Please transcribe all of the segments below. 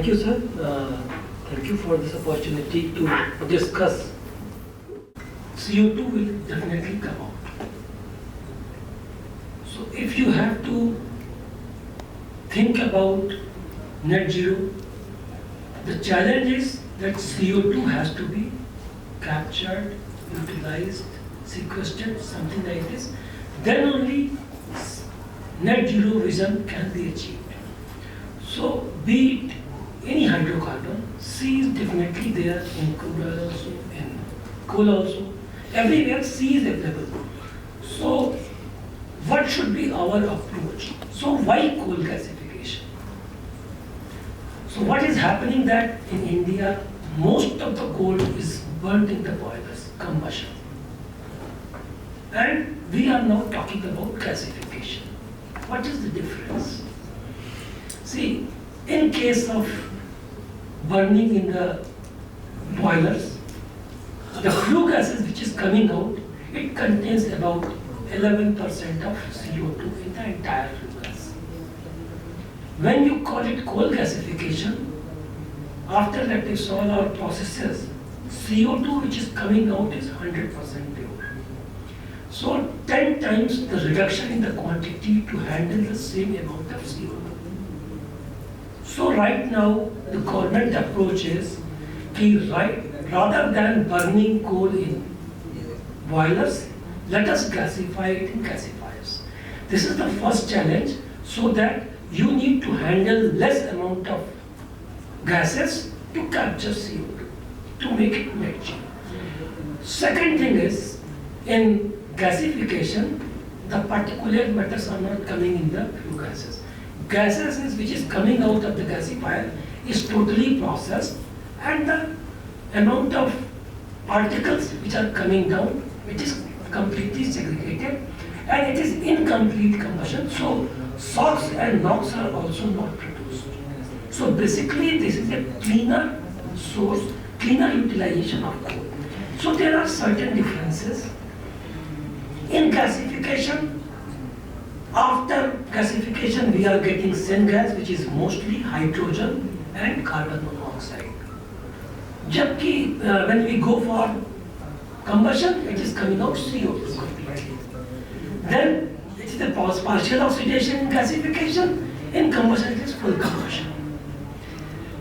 Thank you, sir. Thank you for this opportunity to discuss. CO2 will definitely come out. So if you have to think about net zero, the challenge is that CO2 has to be captured, utilized, sequestered, something like this. Then only net zero vision can be achieved. So be it any hydrocarbon, C is definitely there in crude oil also, in coal also. Everywhere C is available. So what should be our approach? So why coal gasification? So what is happening that in India, most of the coal is burnt in the boilers, combustion. And we are now talking about gasification. What is the difference? See, in case of burning in the boilers, the flue gases which is coming out, it contains about 11% of CO2 in the entire flue gas. When you call it coal gasification, after that is all our processes, CO2 which is coming out is 100% pure. So 10 times the reduction in the quantity to handle the same amount of CO2. So right now the government approach is rather than burning coal in boilers, let us gasify it in gasifiers. This is the first challenge, so that you need to handle less amount of gases to capture CO2, to make it net zero. Second thing is, in gasification, the particulate matters are not coming in the flue gases. Gases which is coming out of the gasifier is totally processed, and the amount of particles which are coming down, it is completely segregated, and it is incomplete combustion. So SOx and NOx are also not produced. So basically this is a cleaner source, cleaner utilization of coal. So there are certain differences. In gasification, after gasification we are getting syngas, which is mostly hydrogen and carbon monoxide. Jabki when we go for combustion, it is coming out CO2 completely. Then it is the partial oxidation in gasification. In combustion, it is full combustion.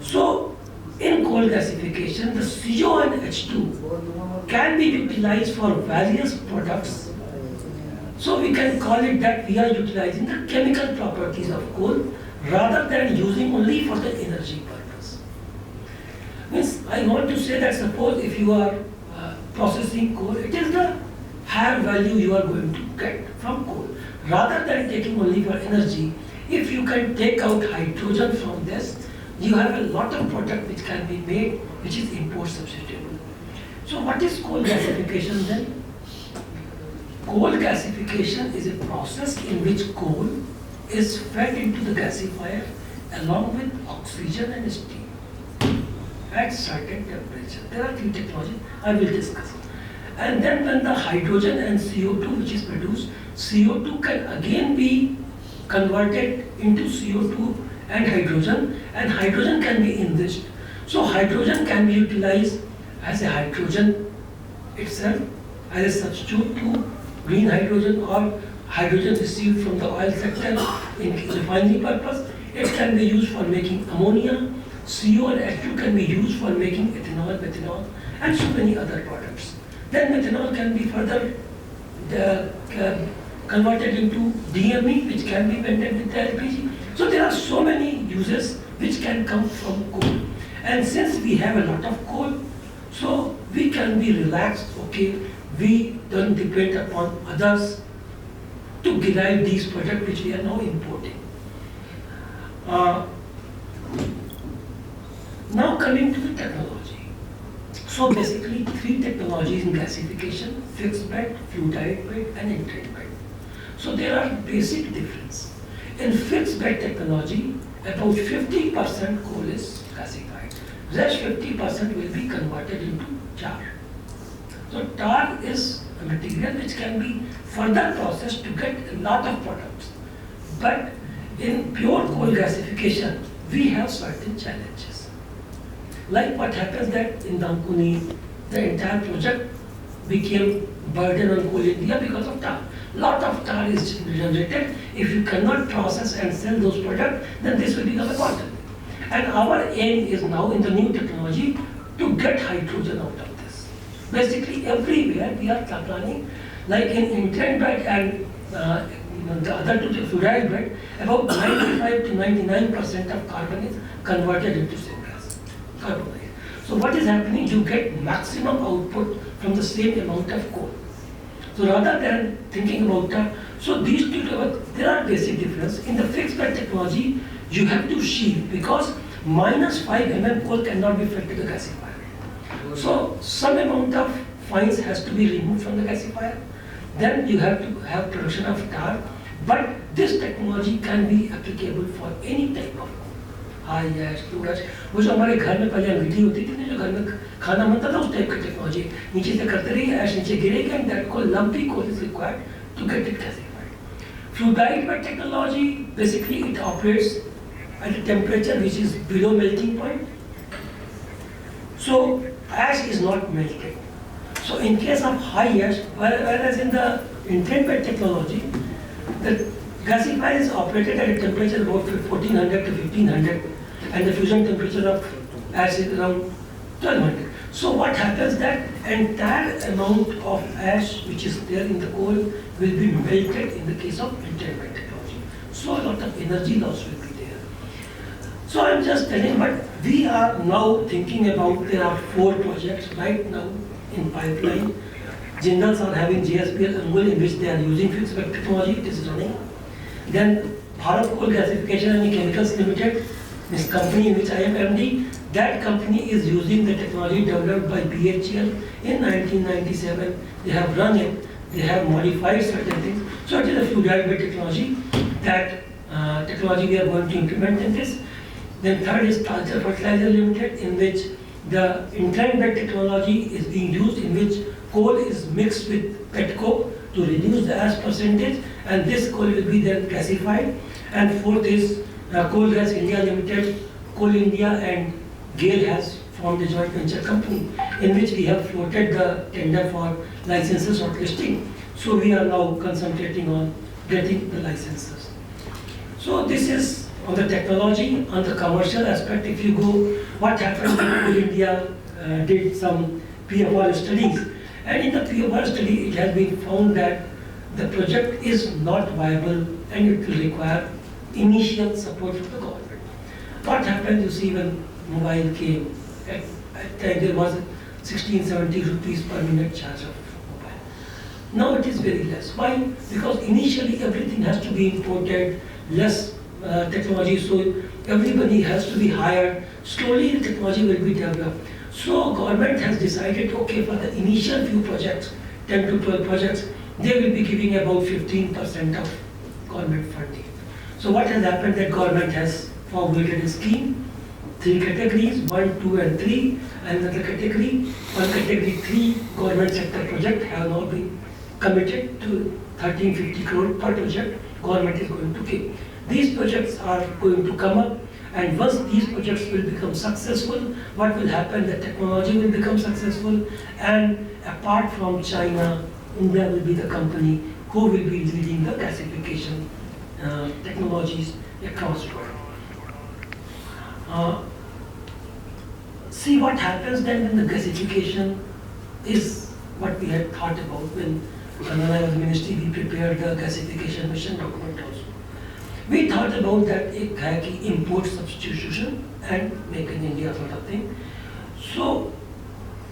So in coal gasification, the CO and H2 can be utilized for various products. So we can call it that we are utilizing the chemical properties of coal rather than using only for the energy purpose. Means I want to say that suppose if you are processing coal, it is the higher value you are going to get from coal. Rather than taking only for energy, if you can take out hydrogen from this, you have a lot of product which can be made, which is import substitutable. So what is coal gasification then? Coal gasification is a process in which coal is fed into the gasifier along with oxygen and steam at certain temperature. There are three technologies I will discuss. And then when the hydrogen and CO2 which is produced, CO2 can again be converted into CO2 and hydrogen can be enriched. So hydrogen can be utilized as a hydrogen itself, as a substitute to green hydrogen or hydrogen received from the oil sector in refinery purpose. It can be used for making ammonia. CO and H2 can be used for making ethanol, methanol, and so many other products. Then methanol can be further converted into DME, which can be blended with the LPG. So there are so many uses which can come from coal. And since we have a lot of coal, so we can be relaxed, okay, we don't depend upon others to derive these products which we are now importing. Now coming to the technology. So basically three technologies in gasification: fixed bed, fluidized bed, and entrained bed. So there are basic difference. In fixed bed technology, about 50% coal is gasified. Rest 50% will be converted into tar. So tar is a material which can be further processed to get a lot of products. But in pure coal gasification, we have certain challenges. Like what happens that in Dankuni, the entire project became burden on Coal India because of tar. Lot of tar is generated. If you cannot process and sell those products, then this will become a bottleneck. And our aim is now in the new technology to get hydrogen out of this. Basically everywhere we are planning, like in intern bed and the other two fluoride bed, about 95 to 99% of carbon is converted into syngas, carbon dioxide. So what is happening? You get maximum output from the same amount of coal. So rather than thinking about that, so these two, there are basic difference. In the fixed bed technology, you have to shield because minus 5 mm coal cannot be fed to the gasifier. So some amount of fines has to be removed from the gasifier. Then you have to have production of tar. But this technology can be applicable for any type of high ash, low ash. वो जो हमारे घर में पहले अंगीठी होती थी ना, जो घर में खाना बनता था, उस टाइप की टेक्नोलॉजी नीचे से करते रहिए, ऐश नीचे गिरेगी, and that coal, lumpy coal is required to get it gasified. Fluoride bed technology, basically it operates at a temperature which is below melting point. So ash is not melted. So in case of high ash, whereas in the intern bed technology, the gasifier is operated at a temperature about 1400 to 1500, and the fusion temperature of ash is around 1200. So what happens that entire amount of ash which is there in the coal will be melted in the case of intern bed technology. So a lot of energy loss will be there. So I'm just telling, but we are now thinking about, there are 4 projects right now in pipeline. Jindals are having JSPL Angul in which they are using fixed bed technology, it is running. Then Bharat Coal Gasification and Chemicals Limited, this company in which I am MD, that company is using the technology developed by BHEL in 1997. They have run it, they have modified certain things. So it is a fluoride bed technology, that technology we are going to implement in this. Then third is Talcher Fertilizer Limited, in which the intern bed technology is being used, in which coal is mixed with PetroCoal to reduce the ash percentage, and this coal will be then gasified. And fourth is Coal Gas India Limited. Coal India and GAIL has formed a joint venture company in which we have floated the tender for licenses shortlisting. So we are now concentrating on getting the licenses. So this is on the technology. On the commercial aspect, if you go, what happened when Coal India did some PFR studies, and in the PFR study it has been found that the project is not viable and it will require initial support from the government. What happened, you see, when mobile came, at time there was 16-17 rupees per minute charge of mobile. Now it is very less. Why? Because initially everything has to be imported, less technology, so everybody has to be hired. Slowly the technology will be developed. So government has decided, okay, for the initial few projects, 10 to 12 projects, they will be giving about 15% of government funding. So what has happened, that government has formulated a scheme, 3 categories, 1, 2 and 3, and another category, one category 3 government sector project have now been committed to 1350 crore per project government is going to give. These projects are going to come up, and once these projects will become successful, what will happen, the technology will become successful, and apart from China, India will be the company who will be leading the gasification technologies across the world. See what happens then when the gasification is what we had thought about when I was ministry, we prepared the gasification mission document also. We thought about that import substitution and make in India sort of thing. So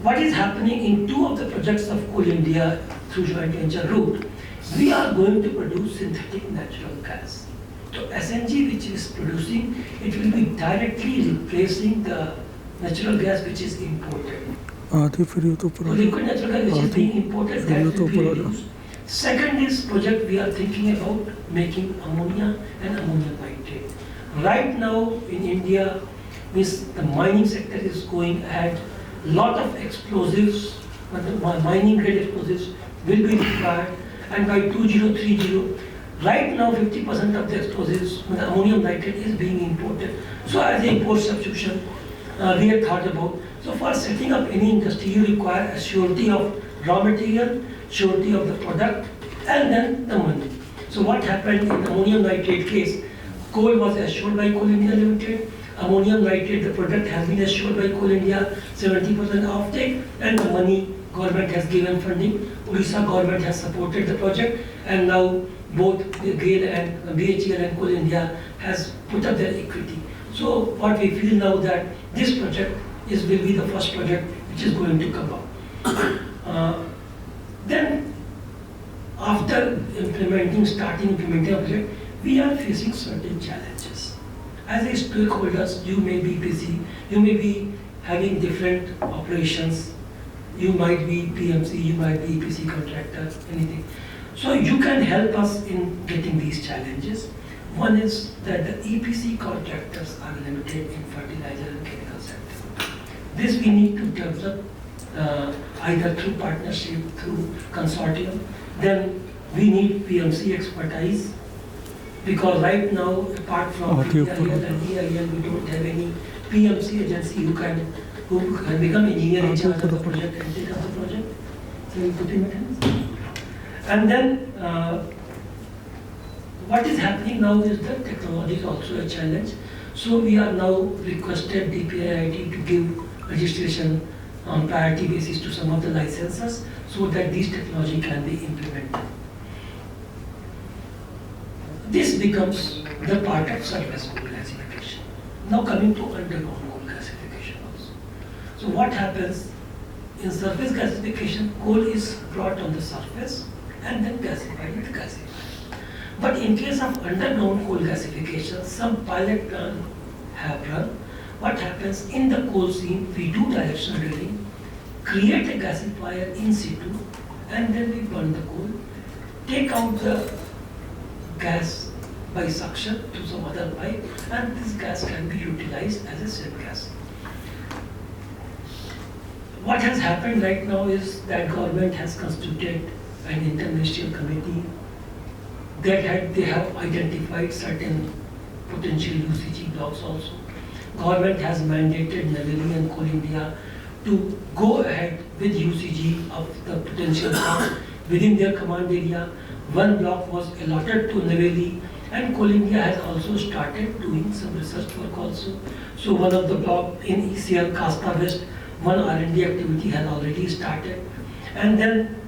what is happening in 2 of the projects of Coal India through joint venture route, we are going to produce synthetic natural gas. So SNG which is producing, it will be directly replacing the natural gas which is imported. So liquid natural gas which is being imported, that will be reduced. Second is project we are thinking about making ammonia and ammonium nitrate. Right now in India, the mining sector is going ahead. Lot of explosives, mining grade explosives will be required, and by 2030, Right now, 50% of the explosives, ammonium nitrate, is being imported. So as an import substitution, we had thought about. So for setting up any industry, you require a surety of raw material, surety of the product, and then the money. So what happened in the ammonium nitrate case, coal was assured by Coal India Limited, ammonium nitrate, the product has been assured by Coal India, 70% offtake, and the money government has given funding. Odisha government has supported the project, and now both GAIL and BHEL and Coal India has put up their equity. So what we feel now that this project will be the first project which is going to come up. Then after starting implementing a project, we are facing certain challenges. As a stakeholders, you may be busy, you may be having different operations, you might be PMC, you might be EPC contractor, anything. So you can help us in getting these challenges. One is that the EPC contractors are limited in fertilizer and chemical sector. This we need to develop either through partnership, through consortium. Then we need PMC expertise, because right now, apart from CIL and EIL, we don't have any PMC agency who can become engineer in charge of the project and take up the project. So we put in my hands. And then what is happening now is that technology is also a challenge. So we are now requested DPIIT to give registration on priority basis to some of the licenses so that this technology can be implemented. This becomes the part of surface coal gasification. Now coming to underground coal gasification also. So what happens in surface gasification, coal is brought on the surface and then gasified with gasifier. But in case of underground coal gasification, some pilot plants have run. What happens in the coal seam, we do directional drilling, create a gasifier in situ, and then we burn the coal, take out the gas by suction to some other pipe, and this gas can be utilized as a syngas. What has happened right now is that government has constituted an interministerial committee that they have identified certain potential UCG blocks also. Government has mandated Naveli and Coal India to go ahead with UCG of the potential blocks within their command area. One block was allotted to Naveli, and Coal India has also started doing some research work also. So one of the block in ECL, Kasta West, one R&D activity has already started. And then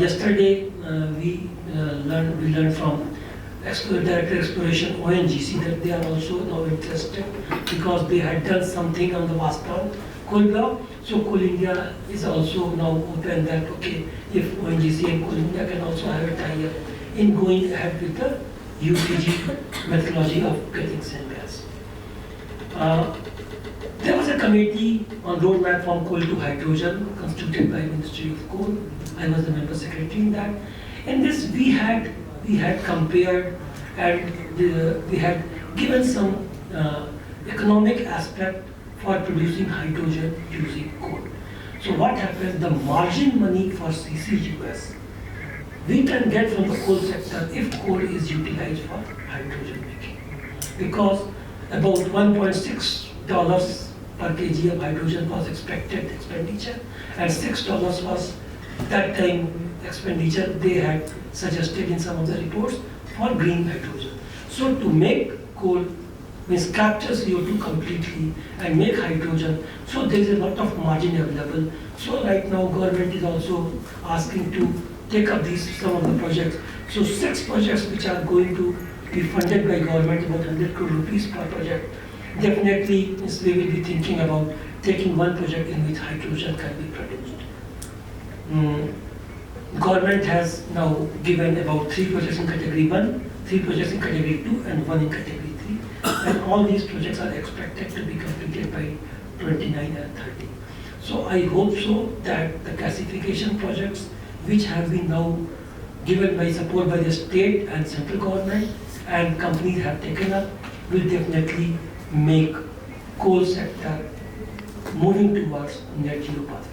yesterday we learned from Director Exploration ONGC that they are also now interested because they had done something on the Vastan coal block. So Coal India is also now open that okay, if ONGC and Coal India can also have a tie-up in going ahead with the UCG methodology of getting syngas. There was a committee on roadmap from coal to hydrogen constituted by Ministry of Coal. I was the member secretary in that. In this we had compared and we had given some economic aspect for producing hydrogen using coal. So what happens, the margin money for CCUS we can get from the coal sector if coal is utilized for hydrogen making. Because about $1.6 per kg of hydrogen was expected expenditure, and $6 was that time expenditure they had suggested in some of the reports for green hydrogen. So to make coal means capture CO2 completely and make hydrogen, so there is a lot of margin available. So right now government is also asking to take up some of the projects. So 6 projects which are going to be funded by government, about 100 crore rupees per project. Definitely we will be thinking about taking one project in which hydrogen can be produced. Government has now given about 3 projects in category 1, 3 projects in category 2 and 1 in category 3. And all these projects are expected to be completed by 29 and 30. So I hope so that the gasification projects which have been now given by support by the state and central government and companies have taken up will definitely make coal sector moving towards net zero pathway.